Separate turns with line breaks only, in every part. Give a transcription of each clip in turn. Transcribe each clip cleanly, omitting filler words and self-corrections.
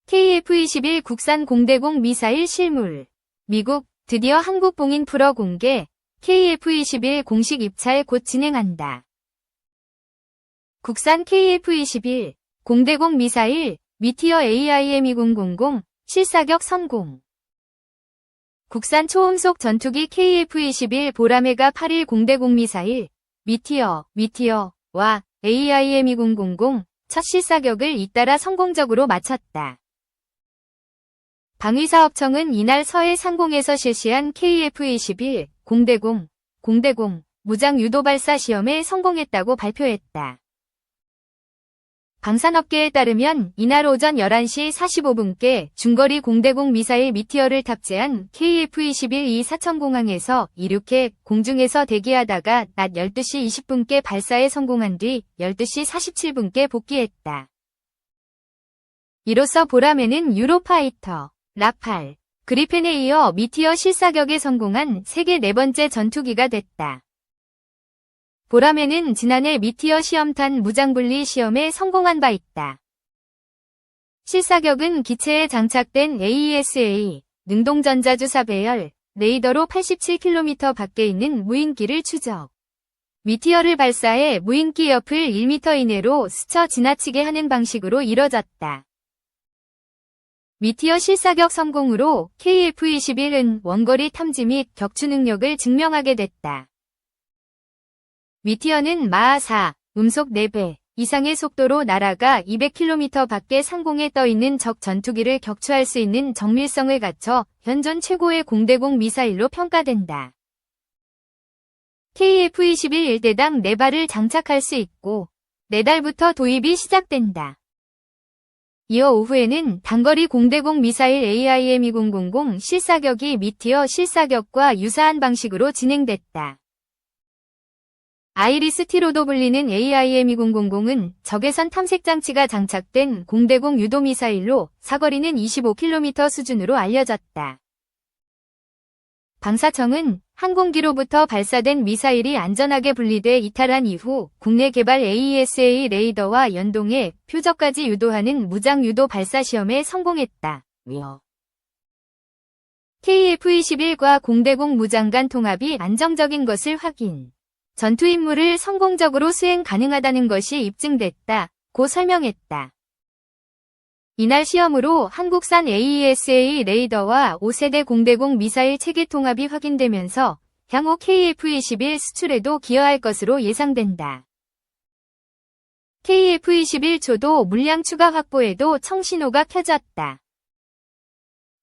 KF-21 국산 공대공 미사일 실물. 미국, 드디어 한국 봉인 풀어 공개. KF-21 공식 입찰 곧 진행한다. 국산 KF-21 공대공 미사일 미티어 AIM-2000 실사격 성공. 국산 초음속 전투기 KF-21 보라매가 8일 공대공 미사일 미티어와 AIM-2000 첫 실사격을 잇따라 성공적으로 마쳤다. 방위사업청은 이날 서해 상공에서 실시한 KF-21 공대공 무장 유도 발사 시험에 성공했다고 발표했다. 방산업계에 따르면 이날 오전 11시 45분께 중거리 공대공 미사일 미티어를 탑재한 KF-21이 사천공항에서 이륙해 공중에서 대기하다가 낮 12시 20분께 발사에 성공한 뒤 12시 47분께 복귀했다. 이로써 보라매는 유로파이터, 라팔, 그리펜에 이어 미티어 실사격에 성공한 세계 네 번째 전투기가 됐다. 보라매는 지난해 미티어 시험탄 무장분리 시험에 성공한 바 있다. 실사격은 기체에 장착된 AESA 능동전자주사 배열 레이더로 87km 밖에 있는 무인기를 추적. 미티어를 발사해 무인기 옆을 1m 이내로 스쳐 지나치게 하는 방식으로 이뤄졌다. 미티어 실사격 성공으로 KF-21은 원거리 탐지 및 격추 능력을 증명하게 됐다. 미티어는 마하 4, 음속 4배 이상의 속도로 날아가 200km 밖에 상공에 떠있는 적 전투기를 격추할 수 있는 정밀성을 갖춰 현존 최고의 공대공 미사일로 평가된다. KF-21 1대당 4발을 장착할 수 있고 4달부터 도입이 시작된다. 이어 오후에는 단거리 공대공 미사일 AIM-2000 실사격이 미티어 실사격과 유사한 방식으로 진행됐다. 아이리스-T로도 불리는 AIM-2000은 적외선 탐색 장치가 장착된 공대공 유도 미사일로 사거리는 25km 수준으로 알려졌다. 방사청은 항공기로부터 발사된 미사일이 안전하게 분리돼 이탈한 이후 국내 개발 AESA 레이더와 연동해 표적까지 유도하는 무장 유도 발사 시험에 성공했다. KF-21과 공대공 무장간 통합이 안정적인 것을 확인. 전투 임무를 성공적으로 수행 가능하다는 것이 입증됐다. 고 설명했다. 이날 시험으로 한국산 AESA 레이더와 5세대 공대공 미사일 체계 통합이 확인되면서 향후 KF-21 수출에도 기여할 것으로 예상된다. KF-21 초도 물량 추가 확보에도 청신호가 켜졌다.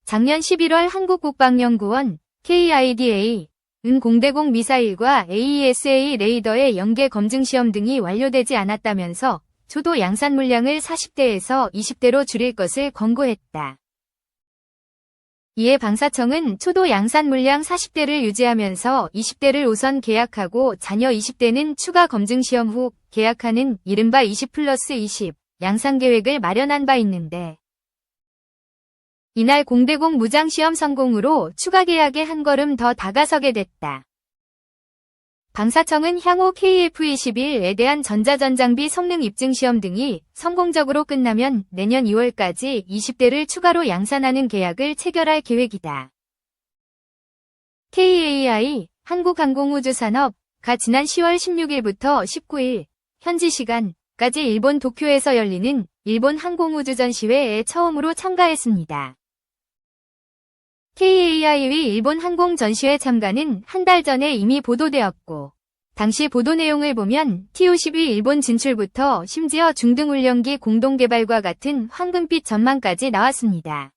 작년 11월 한국국방연구원 KIDA 은 공대공 미사일과 AESA 레이더의 연계 검증 시험 등이 완료되지 않았다면서 초도 양산 물량을 40대에서 20대로 줄일 것을 권고했다. 이에 방사청은 초도 양산 물량 40대를 유지하면서 20대를 우선 계약하고 잔여 20대는 추가 검증 시험 후 계약하는 이른바 20+20 양산 계획을 마련한 바 있는데 이날 공대공 무장시험 성공으로 추가 계약에 한 걸음 더 다가서게 됐다. 방사청은 향후 KF-21에 대한 전자전장비 성능 입증 시험 등이 성공적으로 끝나면 내년 2월까지 20대를 추가로 양산하는 계약을 체결할 계획이다. KAI 한국항공우주산업가 지난 10월 16일부터 19일 현지 시간까지 일본 도쿄에서 열리는 일본 항공우주 전시회에 처음으로 참가했습니다. KAI의 일본 항공 전시회 참가는 한 달 전에 이미 보도되었고 당시 보도 내용을 보면 TU-12 일본 진출부터 심지어 중등훈련기 공동개발과 같은 황금빛 전망까지 나왔습니다.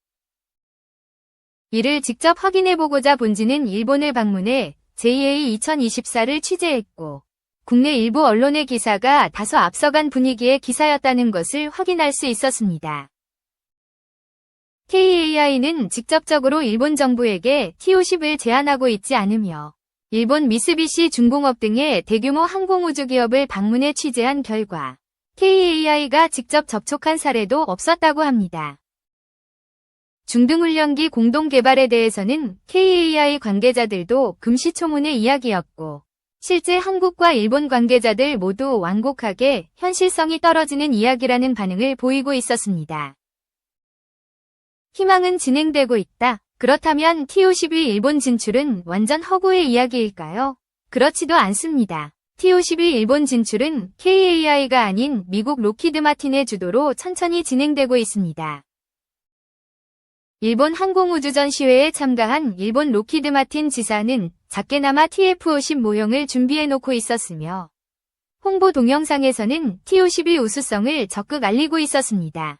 이를 직접 확인해보고자 본지는 일본을 방문해 JA 2024를 취재했고 국내 일부 언론의 기사가 다소 앞서간 분위기의 기사였다는 것을 확인할 수 있었습니다. KAI는 직접적으로 일본 정부에게 TU-10을 제안하고 있지 않으며 일본 미쓰비시 중공업 등의 대규모 항공우주 기업을 방문해 취재한 결과 KAI가 직접 접촉한 사례도 없었다고 합니다. 중등훈련기 공동개발에 대해서는 KAI 관계자들도 금시초문의 이야기였고 실제 한국과 일본 관계자들 모두 완곡하게 현실성이 떨어지는 이야기라는 반응을 보이고 있었습니다. 희망은 진행되고 있다. 그렇다면 T-50의 일본 진출은 완전 허구의 이야기일까요? 그렇지도 않습니다. T-50의 일본 진출은 KAI가 아닌 미국 로키드 마틴의 주도로 천천히 진행되고 있습니다. 일본 항공우주전시회에 참가한 일본 로키드 마틴 지사는 작게나마 TF-50 모형을 준비해놓고 있었으며 홍보 동영상에서는 T-50의 우수성을 적극 알리고 있었습니다.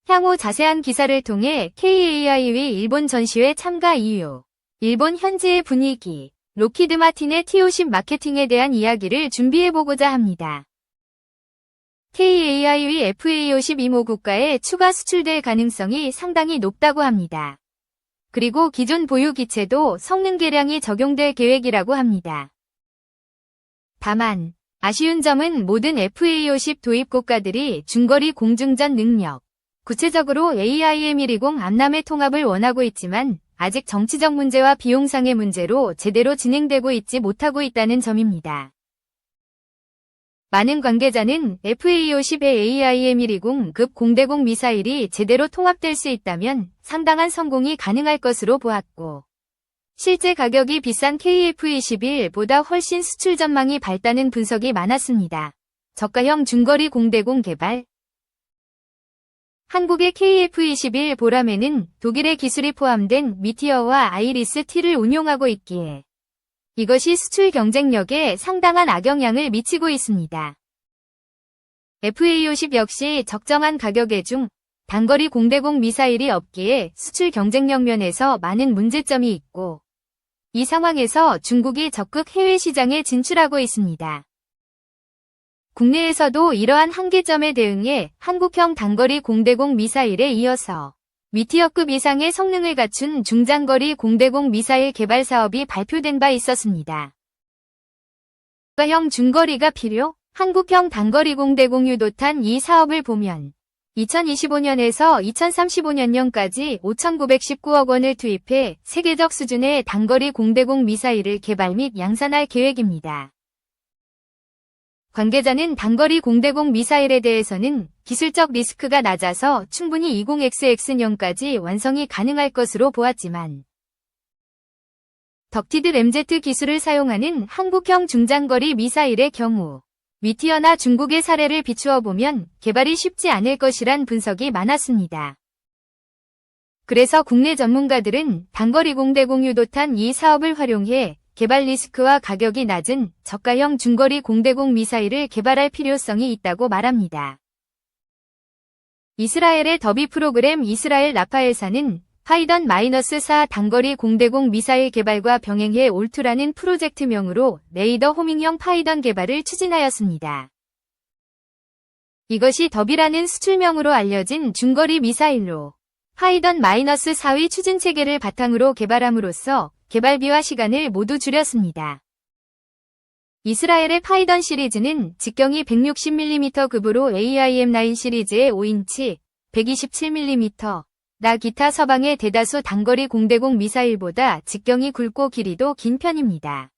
향후 자세한 기사를 통해 KAI의 일본 전시회 참가 이유, 일본 현지의 분위기, 로키드 마틴의 T-50 마케팅에 대한 이야기를 준비해보고자 합니다. KAI의 FA-50 이모 국가에 추가 수출될 가능성이 상당히 높다고 합니다. 그리고 기존 보유 기체도 성능 개량이 적용될 계획이라고 합니다. 다만 아쉬운 점은 모든 FA-50 도입 국가들이 중거리 공중전 능력, 구체적으로 AIM-120 암남의 통합을 원하고 있지만 아직 정치적 문제와 비용상의 문제로 제대로 진행되고 있지 못하고 있다는 점입니다. 많은 관계자는 FA-50의 AIM-120급 공대공 미사일이 제대로 통합될 수 있다면 상당한 성공이 가능할 것으로 보았고, 실제 가격이 비싼 KF-21보다 훨씬 수출 전망이 밝다는 분석이 많았습니다. 저가형 중거리 공대공 개발. 한국의 KF-21 보람에는 독일의 기술이 포함된 미티어와 아이리스-T를 운용하고 있기에 이것이 수출 경쟁력에 상당한 악영향을 미치고 있습니다. FA-50 역시 적정한 가격에 중 단거리 공대공 미사일이 없기에 수출 경쟁력 면에서 많은 문제점이 있고, 이 상황에서 중국이 적극 해외 시장에 진출하고 있습니다. 국내에서도 이러한 한계점에 대응해 한국형 단거리 공대공 미사일에 이어서 미티어급 이상의 성능을 갖춘 중장거리 공대공 미사일 개발 사업이 발표된 바 있었습니다. 형 중거리가 필요? 한국형 단거리 공대공 유도탄 이 사업을 보면 2025년에서 2035년까지 5,919억 원을 투입해 세계적 수준의 단거리 공대공 미사일을 개발 및 양산할 계획입니다. 관계자는 단거리 공대공 미사일에 대해서는 기술적 리스크가 낮아서 충분히 20XX 년까지 완성이 가능할 것으로 보았지만, 덕티드 램제트 기술을 사용하는 한국형 중장거리 미사일의 경우 미티어나 중국의 사례를 비추어 보면 개발이 쉽지 않을 것이란 분석이 많았습니다. 그래서 국내 전문가들은 단거리 공대공 유도탄 이 사업을 활용해 개발 리스크와 가격이 낮은 저가형 중거리 공대공 미사일을 개발할 필요성이 있다고 말합니다. 이스라엘의 더비 프로그램 이스라엘 라파엘사는 파이던-4 단거리 공대공 미사일 개발과 병행해 올투라는 프로젝트명으로 레이더 호밍형 파이던 개발을 추진하였습니다. 이것이 더비라는 수출명으로 알려진 중거리 미사일로 파이던-4의 추진 체계를 바탕으로 개발함으로써 개발비와 시간을 모두 줄였습니다. 이스라엘의 파이던 시리즈는 직경이 160mm급으로 AIM-9 시리즈의 5인치, 127mm, 나 기타 서방의 대다수 단거리 공대공 미사일보다 직경이 굵고 길이도 긴 편입니다.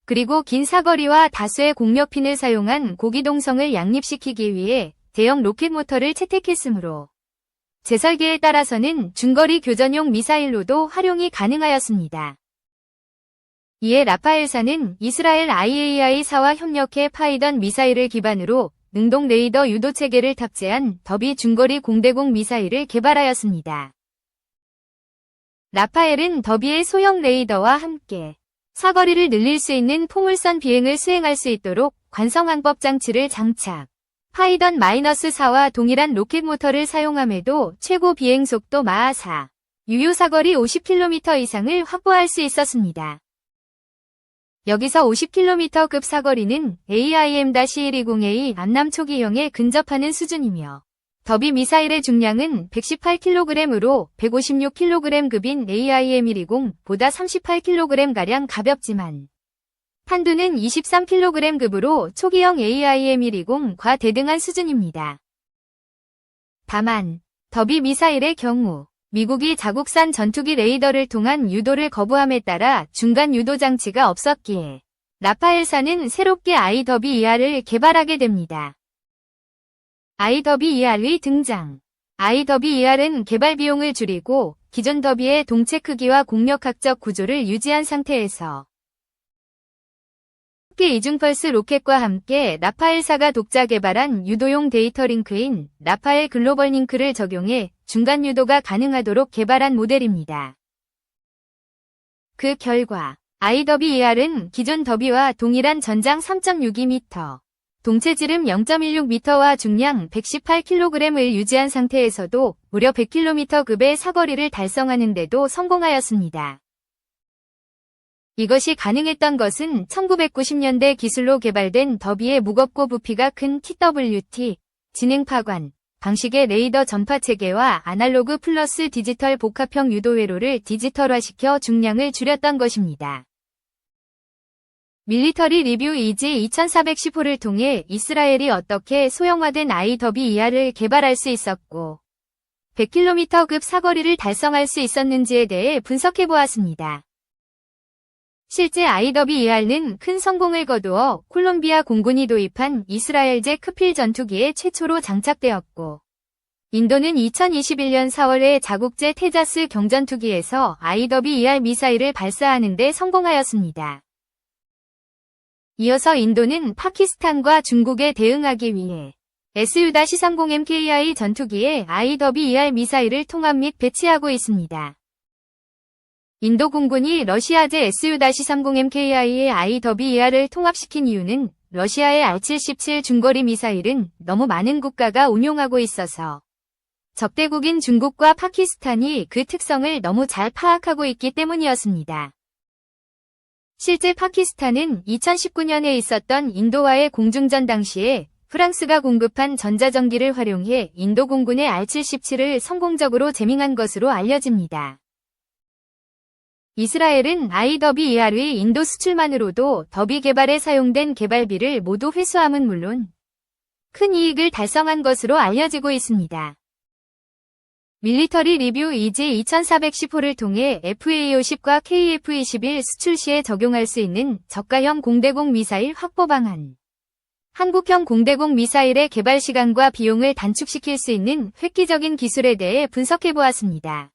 그리고 긴 사거리와 다수의 공력핀을 사용한 고기동성을 양립시키기 위해 대형 로켓 모터를 채택했으므로 재설계에 따라서는 중거리 교전용 미사일로도 활용이 가능하였습니다. 이에 라파엘사는 이스라엘 IAI사와 협력해 파이던 미사일을 기반으로 능동 레이더 유도 체계를 탑재한 더비 중거리 공대공 미사일을 개발하였습니다. 라파엘은 더비의 소형 레이더와 함께 사거리를 늘릴 수 있는 포물선 비행을 수행할 수 있도록 관성항법 장치를 장착, 파이던-4와 동일한 로켓 모터를 사용함에도 최고 비행속도 마하 4, 유효 사거리 50km 이상을 확보할 수 있었습니다. 여기서 50km급 사거리는 AIM-120A 암남 초기형에 근접하는 수준이며, 더비 미사일의 중량은 118kg으로 156kg급인 AIM-120보다 38kg가량 가볍지만, 탄두는 23kg급으로 초기형 AIM-120과 대등한 수준입니다. 다만, 더비 미사일의 경우 미국이 자국산 전투기 레이더를 통한 유도를 거부함에 따라 중간 유도 장치가 없었기에 라파엘사는 새롭게 아이더비 ER을 개발하게 됩니다. 아이더비 ER의 등장. IWER은 개발 비용을 줄이고 기존 더비의 동체 크기와 공력학적 구조를 유지한 상태에서 특히 이중펄스 로켓과 함께 라파엘사가 독자 개발한 유도용 데이터 링크인 라파엘 글로벌 링크를 적용해 중간 유도가 가능하도록 개발한 모델입니다. 그 결과 IWER은 기존 더비와 동일한 전장 3.62m, 동체 지름 0.16m와 중량 118kg을 유지한 상태에서도 무려 100km급의 사거리를 달성하는 데도 성공하였습니다. 이것이 가능했던 것은 1990년대 기술로 개발된 더비의 무겁고 부피가 큰 TWT, 지능 파관, 방식의 레이더 전파 체계와 아날로그 플러스 디지털 복합형 유도 회로를 디지털화시켜 중량을 줄였던 것입니다. 밀리터리 리뷰 이지 2410호를 통해 이스라엘이 어떻게 소형화된 IWER을 개발할 수 있었고 100km급 사거리를 달성할 수 있었는지에 대해 분석해보았습니다. 실제 IWER는 큰 성공을 거두어 콜롬비아 공군이 도입한 이스라엘제 크필 전투기에 최초로 장착되었고 인도는 2021년 4월에 자국제 테자스 경전투기에서 IWER 미사일을 발사하는 데 성공하였습니다. 이어서 인도는 파키스탄과 중국에 대응하기 위해 SU-30MKI 전투기에 IWER 미사일을 통합 및 배치하고 있습니다. 인도 공군이 러시아제 SU-30MKI의 IWER을 통합시킨 이유는 러시아의 R-77 중거리 미사일은 너무 많은 국가가 운용하고 있어서 적대국인 중국과 파키스탄이 그 특성을 너무 잘 파악하고 있기 때문이었습니다. 실제 파키스탄은 2019년에 있었던 인도와의 공중전 당시에 프랑스가 공급한 전자전기를 활용해 인도 공군의 R-77을 성공적으로 제밍한 것으로 알려집니다. 이스라엘은 IWER의 인도 수출만으로도 더비 개발에 사용된 개발비를 모두 회수함은 물론 큰 이익을 달성한 것으로 알려지고 있습니다. 밀리터리 리뷰 이지 2410호를 통해 FA-50과 KF-21 수출 시에 적용할 수 있는 저가형 공대공 미사일 확보 방안, 한국형 공대공 미사일의 개발 시간과 비용을 단축시킬 수 있는 획기적인 기술에 대해 분석해보았습니다.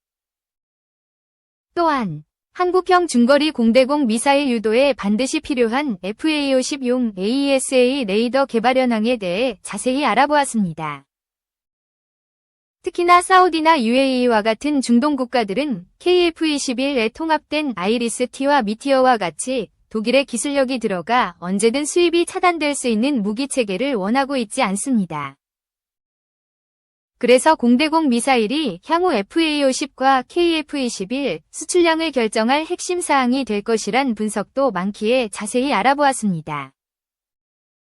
또한 한국형 중거리 공대공 미사일 유도에 반드시 필요한 FA-50용 AESA 레이더 개발 현황에 대해 자세히 알아보았습니다. 특히나 사우디나 UAE와 같은 중동 국가들은 KF-21에 통합된 아이리스-T와 미티어와 같이 독일의 기술력이 들어가 언제든 수입이 차단될 수 있는 무기체계를 원하고 있지 않습니다. 그래서 공대공 미사일이 향후 FA-50과 KF-21 수출량을 결정할 핵심 사항이 될 것이란 분석도 많기에 자세히 알아보았습니다.